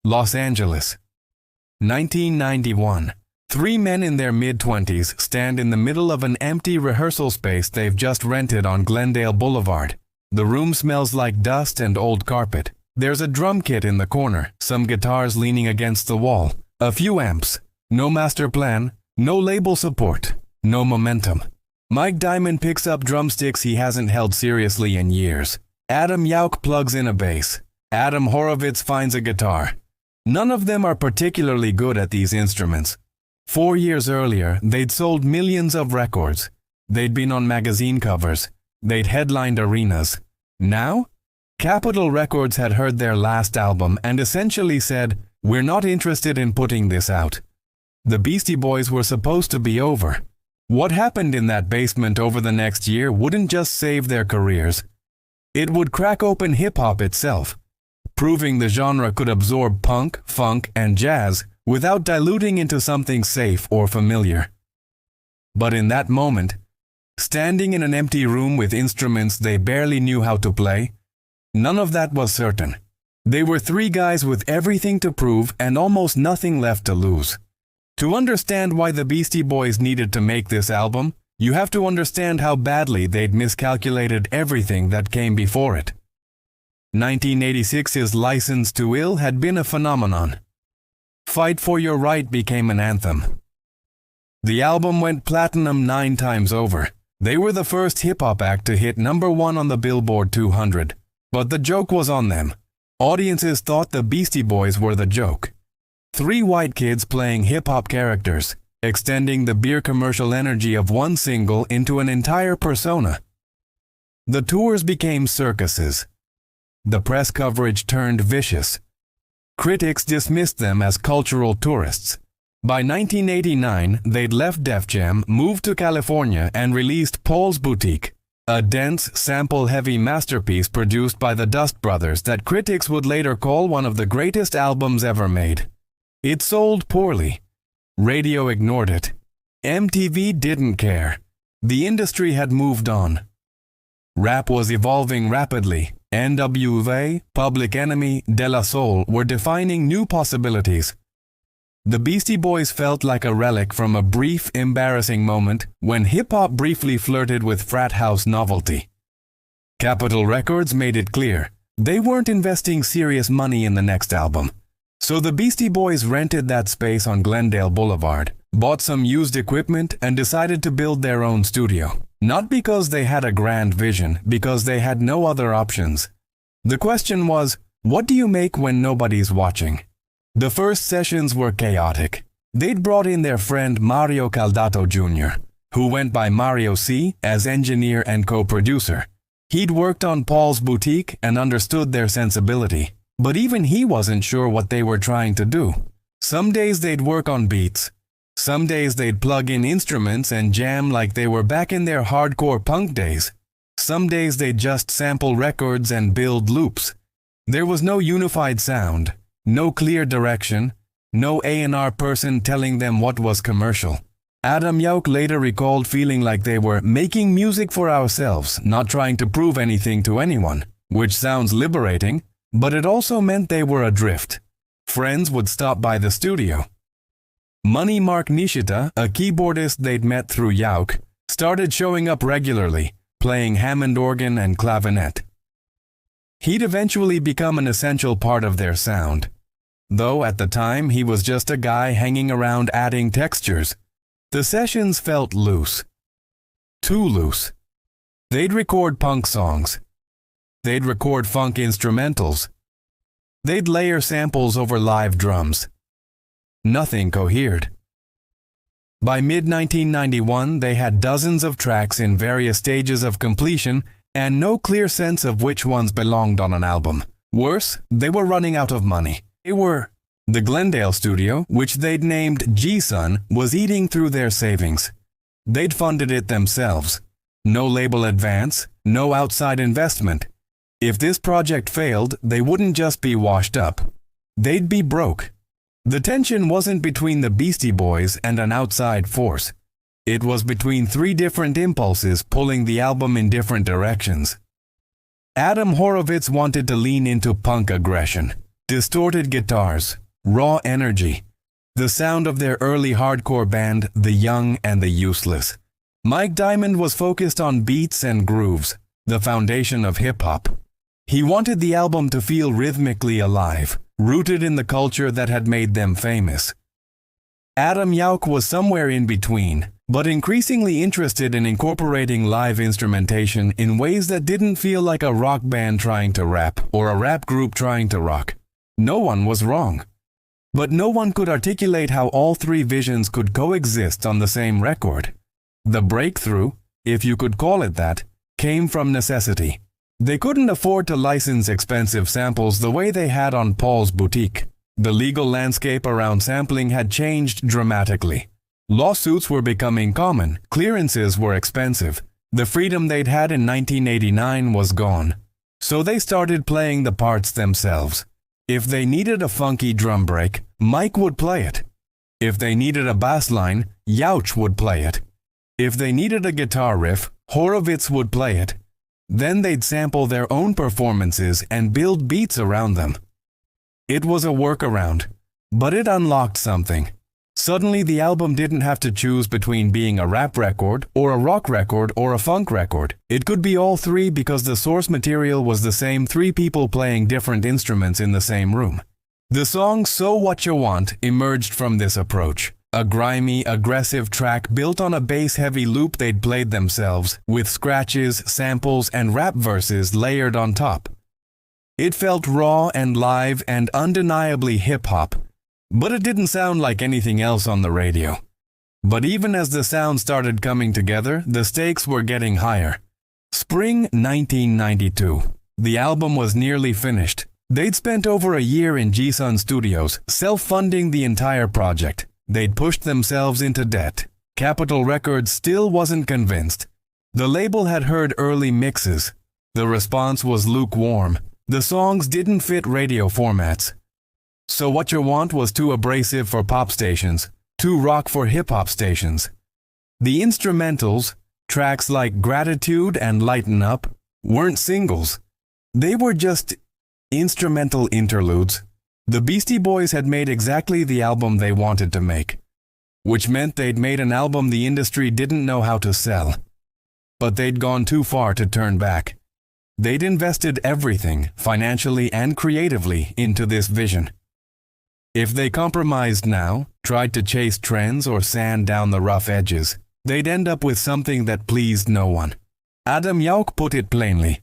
Los Angeles. 1991. Three men in their mid-20s stand in the middle of an empty rehearsal space they've just rented on Glendale Boulevard. The room smells like dust and old carpet. There's a drum kit in the corner, some guitars leaning against the wall, a few amps. No master plan, no label support, no momentum. Mike Diamond picks up drumsticks he hasn't held seriously in years. Adam Yauch plugs in a bass. Adam Horovitz finds a guitar. None of them are particularly good at these instruments. 4 years earlier, they'd sold millions of records. They'd been on magazine covers. They'd headlined arenas. Now, Capitol Records had heard their last album and essentially said, "We're not interested in putting this out." The Beastie Boys were supposed to be over. What happened in that basement over the next year wouldn't just save their careers. It would crack open hip-hop itself, proving the genre could absorb punk, funk, and jazz without diluting into something safe or familiar. But in that moment, standing in an empty room with instruments they barely knew how to play, none of that was certain. They were three guys with everything to prove and almost nothing left to lose. To understand why the Beastie Boys needed to make this album, you have to understand how badly they'd miscalculated everything that came before it. 1986's License to Ill had been a phenomenon. Fight for Your Right became an anthem. The album went platinum 9 times over. They were the first hip-hop act to hit #1 on the Billboard 200. But the joke was on them. Audiences thought the Beastie Boys were the joke. 3 white kids playing hip-hop characters, extending the beer commercial energy of one single into an entire persona. The tours became circuses. The press coverage turned vicious. Critics dismissed them as cultural tourists. By 1989, they'd left Def Jam, moved to California, and released Paul's Boutique, a dense, sample-heavy masterpiece produced by the Dust Brothers that critics would later call one of the greatest albums ever made. It sold poorly. Radio ignored it. MTV didn't care. The industry had moved on. Rap was evolving rapidly. NWA, Public Enemy, De La Soul were defining new possibilities. The Beastie Boys felt like a relic from a brief, embarrassing moment when hip-hop briefly flirted with frat house novelty. Capitol Records made it clear they weren't investing serious money in the next album. So the Beastie Boys rented that space on Glendale Boulevard, bought some used equipment, and decided to build their own studio. Not because they had a grand vision, because they had no other options. The question was, what do you make when nobody's watching? The first sessions were chaotic. They'd brought in their friend Mario Caldato Jr., who went by Mario C. as engineer and co-producer. He'd worked on Paul's Boutique and understood their sensibility. But even he wasn't sure what they were trying to do. Some days they'd work on beats. Some days they'd plug in instruments and jam like they were back in their hardcore punk days. Some days they'd just sample records and build loops. There was no unified sound, no clear direction, no A&R person telling them what was commercial. Adam Yauch later recalled feeling like they were making music for ourselves, not trying to prove anything to anyone, which sounds liberating. But it also meant they were adrift. Friends would stop by the studio. Money Mark Nishita, a keyboardist they'd met through Yauch, started showing up regularly, playing Hammond organ and clavinet. He'd eventually become an essential part of their sound. Though at the time he was just a guy hanging around adding textures, the sessions felt loose. Too loose. They'd record punk songs. They'd record funk instrumentals. They'd layer samples over live drums. Nothing cohered. By mid-1991, they had dozens of tracks in various stages of completion and no clear sense of which ones belonged on an album. Worse, they were running out of money. The Glendale studio, which they'd named G-Sun, was eating through their savings. They'd funded it themselves. No label advance, no outside investment. If this project failed, they wouldn't just be washed up. They'd be broke. The tension wasn't between the Beastie Boys and an outside force. It was between 3 different impulses pulling the album in different directions. Adam Horovitz wanted to lean into punk aggression. Distorted guitars, raw energy, the sound of their early hardcore band, The Young and the Useless. Mike Diamond was focused on beats and grooves, the foundation of hip-hop. He wanted the album to feel rhythmically alive, rooted in the culture that had made them famous. Adam Yauch was somewhere in between, but increasingly interested in incorporating live instrumentation in ways that didn't feel like a rock band trying to rap or a rap group trying to rock. No one was wrong. But no one could articulate how all three visions could coexist on the same record. The breakthrough, if you could call it that, came from necessity. They couldn't afford to license expensive samples the way they had on Paul's Boutique. The legal landscape around sampling had changed dramatically. Lawsuits were becoming common, clearances were expensive. The freedom they'd had in 1989 was gone. So they started playing the parts themselves. If they needed a funky drum break, Mike would play it. If they needed a bass line, Yauch would play it. If they needed a guitar riff, Horowitz would play it. Then they'd sample their own performances and build beats around them. It was a workaround, but it unlocked something. Suddenly the album didn't have to choose between being a rap record or a rock record or a funk record. It could be all three because the source material was the same three people playing different instruments in the same room. The song So What You Want emerged from this approach. A grimy, aggressive track built on a bass-heavy loop they'd played themselves, with scratches, samples, and rap verses layered on top. It felt raw and live and undeniably hip-hop, but it didn't sound like anything else on the radio. But even as the sound started coming together, the stakes were getting higher. Spring 1992. The album was nearly finished. They'd spent over a year in G-Sun Studios, self-funding the entire project. They'd pushed themselves into debt. Capitol Records still wasn't convinced. The label had heard early mixes. The response was lukewarm. The songs didn't fit radio formats. So What You Want was too abrasive for pop stations, too rock for hip-hop stations. The instrumentals, tracks like Gratitude and Lighten Up, weren't singles. They were just instrumental interludes. The Beastie Boys had made exactly the album they wanted to make, which meant they'd made an album the industry didn't know how to sell. But they'd gone too far to turn back. They'd invested everything, financially and creatively, into this vision. If they compromised now, tried to chase trends or sand down the rough edges, they'd end up with something that pleased no one. Adam Yauch put it plainly.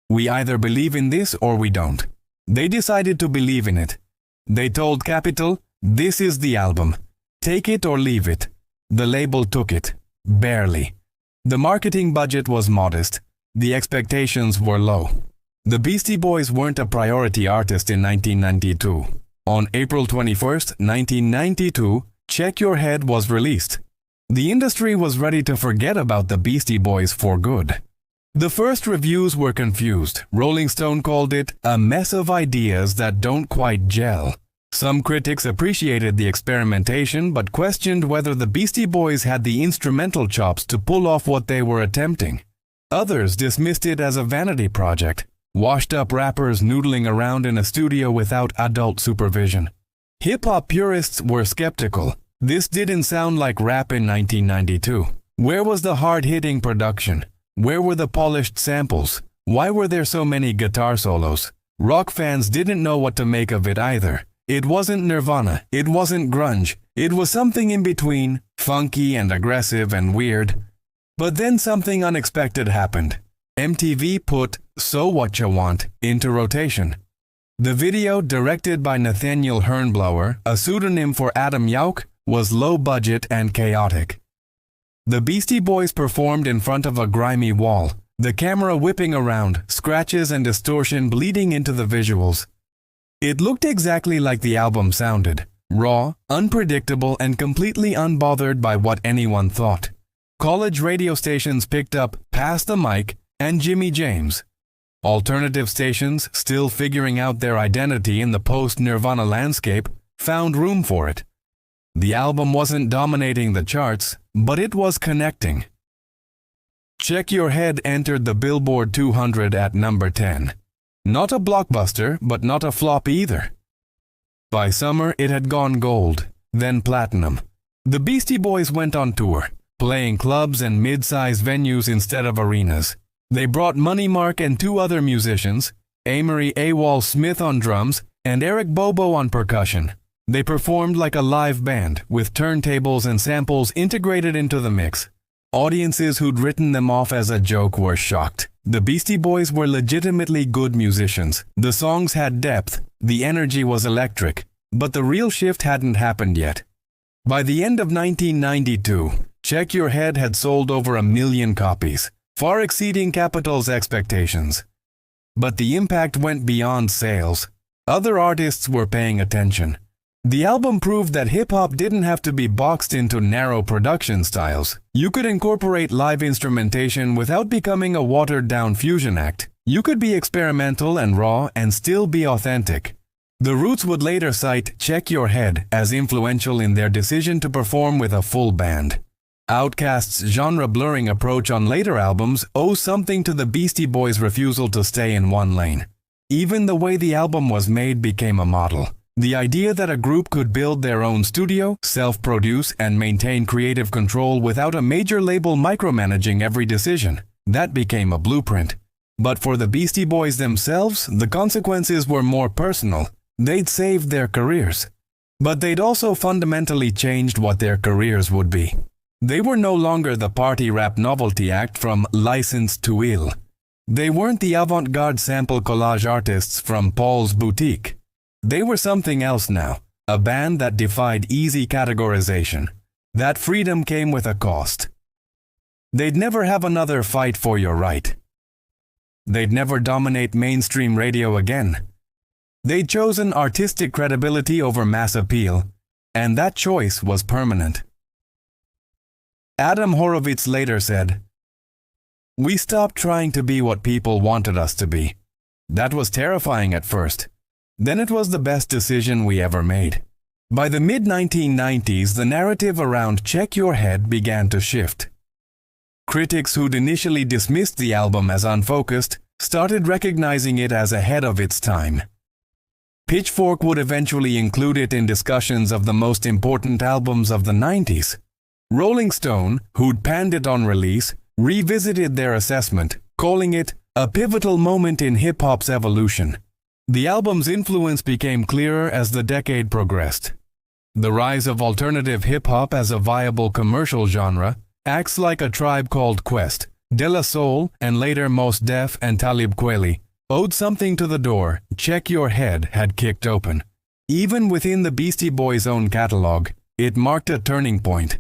We either believe in this or we don't. They decided to believe in it. They told Capitol, this is the album. Take it or leave it. The label took it. Barely. The marketing budget was modest. The expectations were low. The Beastie Boys weren't a priority artist in 1992. On April 21, 1992, Check Your Head was released. The industry was ready to forget about the Beastie Boys for good. The first reviews were confused. Rolling Stone called it a mess of ideas that don't quite gel. Some critics appreciated the experimentation but questioned whether the Beastie Boys had the instrumental chops to pull off what they were attempting. Others dismissed it as a vanity project, washed-up rappers noodling around in a studio without adult supervision. Hip-hop purists were skeptical. This didn't sound like rap in 1992. Where was the hard-hitting production? Where were the polished samples? Why were there so many guitar solos? Rock fans didn't know what to make of it either. It wasn't Nirvana. It wasn't grunge. It was something in between, funky and aggressive and weird. But then something unexpected happened. MTV put So What You Want into rotation. The video, directed by Nathaniel Hernblower, a pseudonym for Adam Yauch, was low budget and chaotic. The Beastie Boys performed in front of a grimy wall, the camera whipping around, scratches and distortion bleeding into the visuals. It looked exactly like the album sounded, raw, unpredictable, and completely unbothered by what anyone thought. College radio stations picked up Pass the Mic and Jimmy James. Alternative stations, still figuring out their identity in the post-Nirvana landscape, found room for it. The album wasn't dominating the charts, but it was connecting. Check Your Head entered the Billboard 200 at number 10. Not a blockbuster, but not a flop either. By summer, it had gone gold, then platinum. The Beastie Boys went on tour, playing clubs and mid-sized venues instead of arenas. They brought Money Mark and two other musicians, Amory AWOL Smith on drums and Eric Bobo on percussion. They performed like a live band, with turntables and samples integrated into the mix. Audiences who'd written them off as a joke were shocked. The Beastie Boys were legitimately good musicians. The songs had depth, the energy was electric, but the real shift hadn't happened yet. By the end of 1992, Check Your Head had sold over 1 million copies, far exceeding Capitol's expectations. But the impact went beyond sales. Other artists were paying attention. The album proved that hip-hop didn't have to be boxed into narrow production styles. You could incorporate live instrumentation without becoming a watered-down fusion act. You could be experimental and raw and still be authentic. The Roots would later cite Check Your Head as influential in their decision to perform with a full band. Outkast's genre-blurring approach on later albums owes something to the Beastie Boys' refusal to stay in one lane. Even the way the album was made became a model. The idea that a group could build their own studio, self-produce, and maintain creative control without a major label micromanaging every decision, that became a blueprint. But for the Beastie Boys themselves, the consequences were more personal. They'd saved their careers. But they'd also fundamentally changed what their careers would be. They were no longer the party rap novelty act from Licensed to Ill. They weren't the avant-garde sample collage artists from Paul's Boutique. They were something else now, a band that defied easy categorization. That freedom came with a cost. They'd never have another Fight for Your Right. They'd never dominate mainstream radio again. They'd chosen artistic credibility over mass appeal, and that choice was permanent. Adam Horovitz later said, "We stopped trying to be what people wanted us to be. That was terrifying at first. Then it was the best decision we ever made." By the mid-1990s, the narrative around Check Your Head began to shift. Critics who'd initially dismissed the album as unfocused started recognizing it as ahead of its time. Pitchfork would eventually include it in discussions of the most important albums of the 90s. Rolling Stone, who'd panned it on release, revisited their assessment, calling it a pivotal moment in hip-hop's evolution. The album's influence became clearer as the decade progressed. The rise of alternative hip-hop as a viable commercial genre, acts like A Tribe Called Quest, De La Soul, and later Mos Def and Talib Kweli, owed something to the door Check Your Head had kicked open. Even within the Beastie Boys' own catalog, it marked a turning point.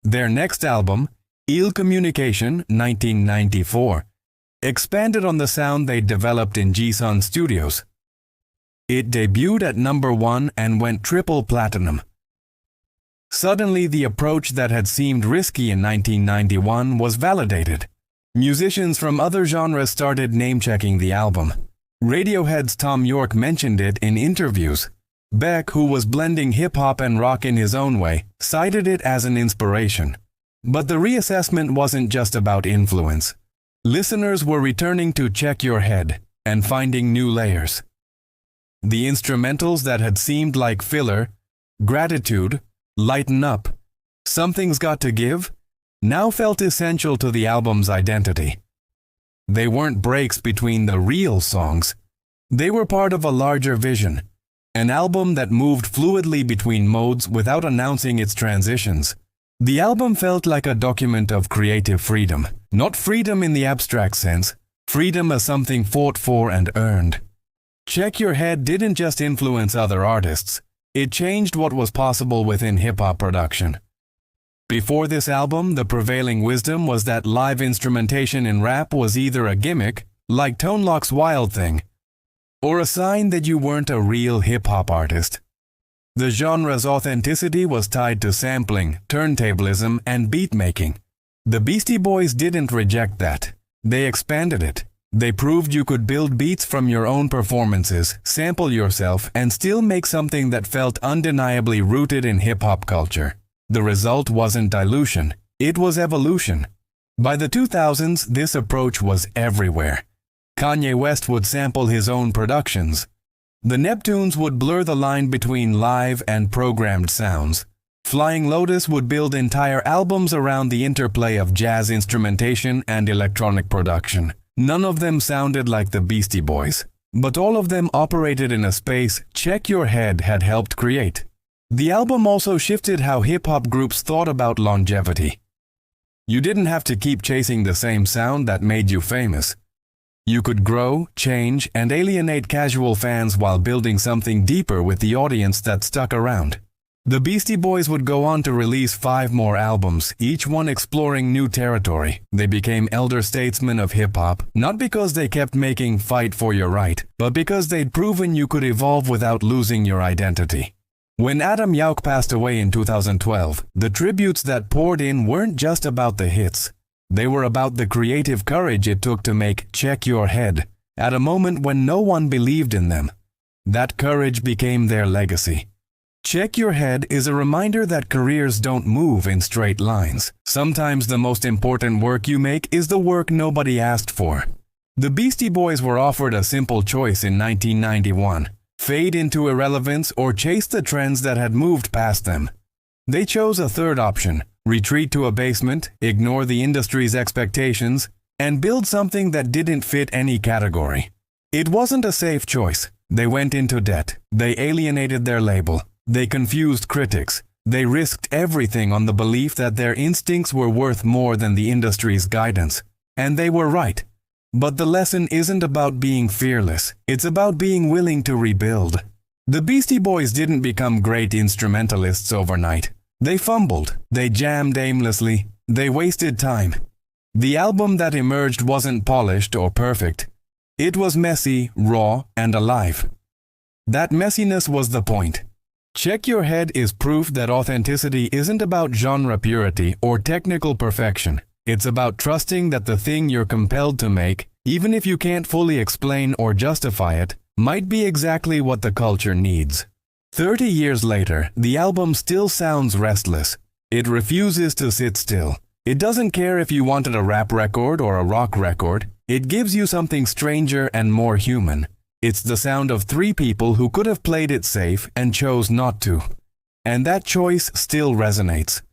Their next album, Ill Communication, 1994, expanded on the sound they developed in G-Sun Studios. It debuted at #1 and went triple platinum. Suddenly, the approach that had seemed risky in 1991 was validated. Musicians from other genres started name-checking the album. Radiohead's Tom York mentioned it in interviews. Beck, who was blending hip-hop and rock in his own way, cited it as an inspiration. But the reassessment wasn't just about influence. Listeners were returning to Check Your Head and finding new layers. The instrumentals that had seemed like filler, Gratitude, Lighten Up, Something's Got to Give, now felt essential to the album's identity. They weren't breaks between the real songs. They were part of a larger vision, an album that moved fluidly between modes without announcing its transitions. The album felt like a document of creative freedom. Not freedom in the abstract sense, freedom as something fought for and earned. Check Your Head didn't just influence other artists, it changed what was possible within hip-hop production. Before this album, the prevailing wisdom was that live instrumentation in rap was either a gimmick, like Tone Loc's Wild Thing, or a sign that you weren't a real hip-hop artist. The genre's authenticity was tied to sampling, turntablism, and beat-making. The Beastie Boys didn't reject that. They expanded it. They proved you could build beats from your own performances, sample yourself, and still make something that felt undeniably rooted in hip-hop culture. The result wasn't dilution, it was evolution. By the 2000s, this approach was everywhere. Kanye West would sample his own productions. The Neptunes would blur the line between live and programmed sounds. Flying Lotus would build entire albums around the interplay of jazz instrumentation and electronic production. None of them sounded like the Beastie Boys, but all of them operated in a space Check Your Head had helped create. The album also shifted how hip-hop groups thought about longevity. You didn't have to keep chasing the same sound that made you famous. You could grow, change, and alienate casual fans while building something deeper with the audience that stuck around. The Beastie Boys would go on to release 5 more albums, each one exploring new territory. They became elder statesmen of hip-hop, not because they kept making Fight for Your Right, but because they'd proven you could evolve without losing your identity. When Adam Yauch passed away in 2012, the tributes that poured in weren't just about the hits. They were about the creative courage it took to make Check Your Head at a moment when no one believed in them. That courage became their legacy. Check Your Head is a reminder that careers don't move in straight lines. Sometimes the most important work you make is the work nobody asked for. The Beastie Boys were offered a simple choice in 1991: fade into irrelevance or chase the trends that had moved past them. They chose a third option: retreat to a basement, ignore the industry's expectations, and build something that didn't fit any category. It wasn't a safe choice. They went into debt. They alienated their label. They confused critics. They risked everything on the belief that their instincts were worth more than the industry's guidance. And they were right. But the lesson isn't about being fearless. It's about being willing to rebuild. The Beastie Boys didn't become great instrumentalists overnight. They fumbled. They jammed aimlessly. They wasted time. The album that emerged wasn't polished or perfect. It was messy, raw, and alive. That messiness was the point. Check Your Head is proof that authenticity isn't about genre purity or technical perfection. It's about trusting that the thing you're compelled to make, even if you can't fully explain or justify it, might be exactly what the culture needs. 30 years later, the album still sounds restless. It refuses to sit still. It doesn't care if you wanted a rap record or a rock record. It gives you something stranger and more human. It's the sound of 3 people who could have played it safe and chose not to. And that choice still resonates.